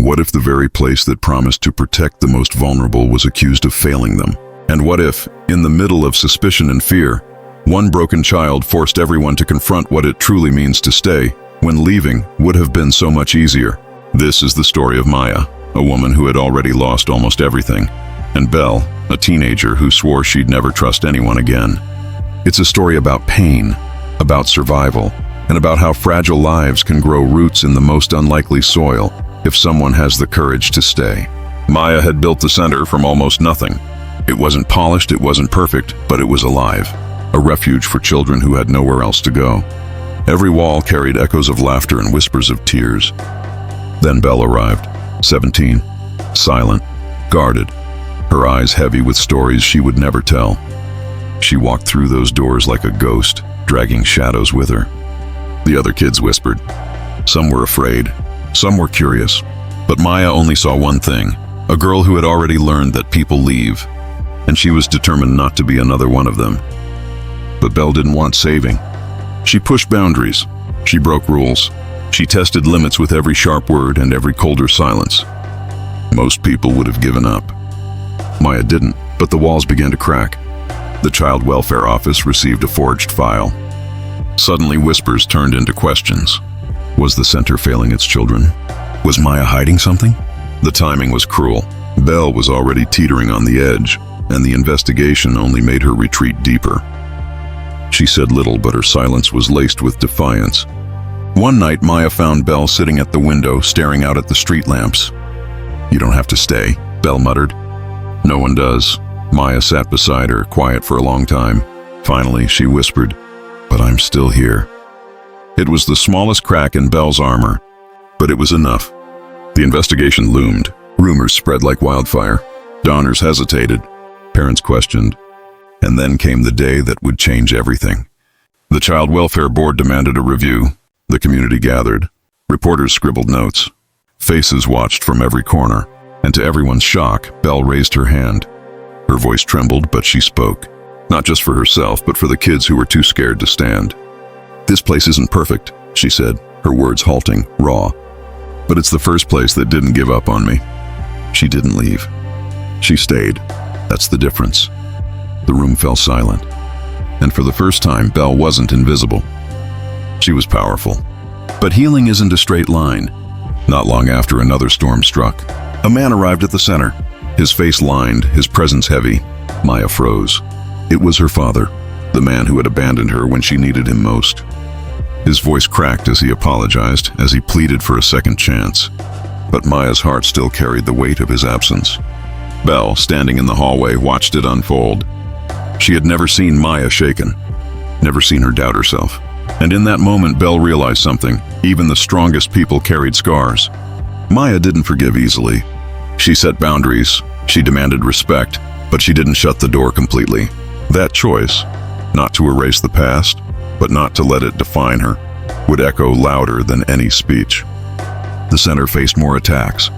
What if the very place that promised to protect the most vulnerable was accused of failing them? And what if, in the middle of suspicion and fear, one broken child forced everyone to confront what it truly means to stay, when leaving would have been so much easier? This is the story of Maya, a woman who had already lost almost everything, and Belle, a teenager who swore she'd never trust anyone again. It's a story about pain, about survival, and about how fragile lives can grow roots in the most unlikely soil if someone has the courage to stay. Maya had built the center from almost nothing. It wasn't polished, it wasn't perfect, but it was alive, a refuge for children who had nowhere else to go. Every wall carried echoes of laughter and whispers of tears. Then Belle arrived, 17, silent, guarded, her eyes heavy with stories she would never tell. She walked through those doors like a ghost, dragging shadows with her. The other kids whispered. Some were afraid, some were curious, but Maya only saw one thing, a girl who had already learned that people leave, and she was determined not to be another one of them. But Belle didn't want saving. She pushed boundaries, she broke rules, she tested limits with every sharp word and every colder silence. Most people would have given up. Maya didn't, but the walls began to crack. The child welfare office received a forged file. Suddenly whispers turned into questions. Was the center failing its children? Was Maya hiding something? The timing was cruel. Belle was already teetering on the edge, and the investigation only made her retreat deeper. She said little, but her silence was laced with defiance. One night, Maya found Belle sitting at the window, staring out at the street lamps. "You don't have to stay," Belle muttered. "No one does." Maya sat beside her, quiet for a long time. Finally, she whispered, "But I'm still here." It was the smallest crack in Belle's armor, but it was enough. The investigation loomed. Rumors spread like wildfire. Donors hesitated. Parents questioned. And then came the day that would change everything. The Child Welfare Board demanded a review. The community gathered. Reporters scribbled notes. Faces watched from every corner. And to everyone's shock, Belle raised her hand. Her voice trembled, but she spoke. Not just for herself, but for the kids who were too scared to stand. "This place isn't perfect," she said, her words halting, raw. "But it's the first place that didn't give up on me." She didn't leave. She stayed. That's the difference. The room fell silent. And for the first time, Belle wasn't invisible. She was powerful. But healing isn't a straight line. Not long after, another storm struck. A man arrived at the center, his face lined, his presence heavy. Maya froze. It was her father, the man who had abandoned her when she needed him most. His voice cracked as he apologized, as he pleaded for a second chance. But Maya's heart still carried the weight of his absence. Belle, standing in the hallway, watched it unfold. She had never seen Maya shaken, never seen her doubt herself. And in that moment, Belle realized something. Even the strongest people carried scars. Maya didn't forgive easily. She set boundaries, she demanded respect, but she didn't shut the door completely. That choice, not to erase the past, but not to let it define her, would echo louder than any speech. The center faced more attacks.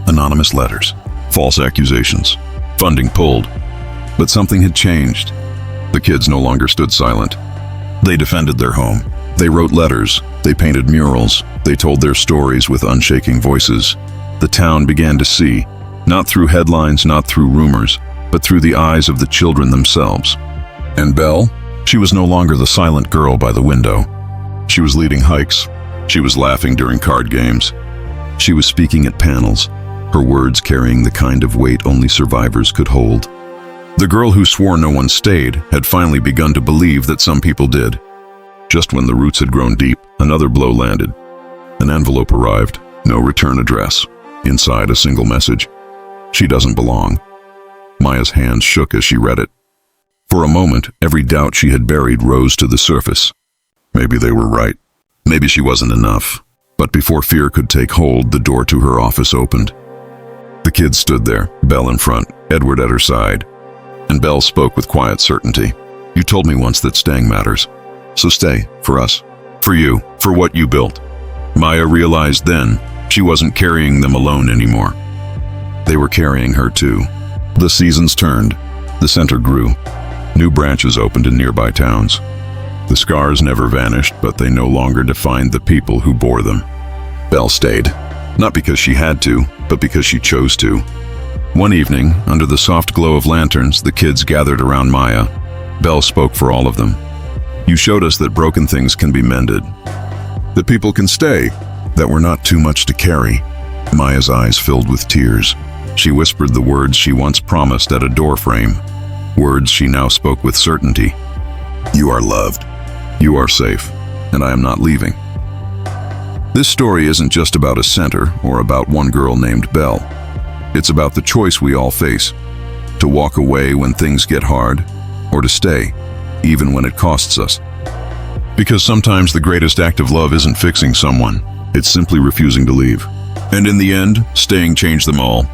Anonymous letters, false accusations, funding pulled. But something had changed. The kids no longer stood silent. They defended their home. They wrote letters. They painted murals. They told their stories with unshaking voices. The town began to see, not through headlines, not through rumors, but through the eyes of the children themselves. And Belle? She was no longer the silent girl by the window. She was leading hikes. She was laughing during card games. She was speaking at panels, her words carrying the kind of weight only survivors could hold. The girl who swore no one stayed had finally begun to believe that some people did. Just when the roots had grown deep, another blow landed. An envelope arrived, no return address. Inside, a single message. "She doesn't belong." Maya's hands shook as she read it. For a moment, every doubt she had buried rose to the surface. Maybe they were right. Maybe she wasn't enough. But before fear could take hold, the door to her office opened. The kids stood there, Belle in front, Edward at her side. And Belle spoke with quiet certainty. "You told me once that staying matters. So stay, for us. For you, for what you built." Maya realized then she wasn't carrying them alone anymore. They were carrying her too. The seasons turned. The center grew. New branches opened in nearby towns. The scars never vanished, but they no longer defined the people who bore them. Belle stayed. Not because she had to, but because she chose to. One evening, under the soft glow of lanterns, the kids gathered around Maya. Belle spoke for all of them. "You showed us that broken things can be mended, that people can stay, that we're not too much to carry." Maya's eyes filled with tears. She whispered the words she once promised at a doorframe, words she now spoke with certainty. "You are loved, you are safe, and I am not leaving." This story isn't just about a center or about one girl named Belle. It's about the choice we all face, to walk away when things get hard, or to stay, even when it costs us. Because sometimes the greatest act of love isn't fixing someone, it's simply refusing to leave. And in the end, staying changed them all.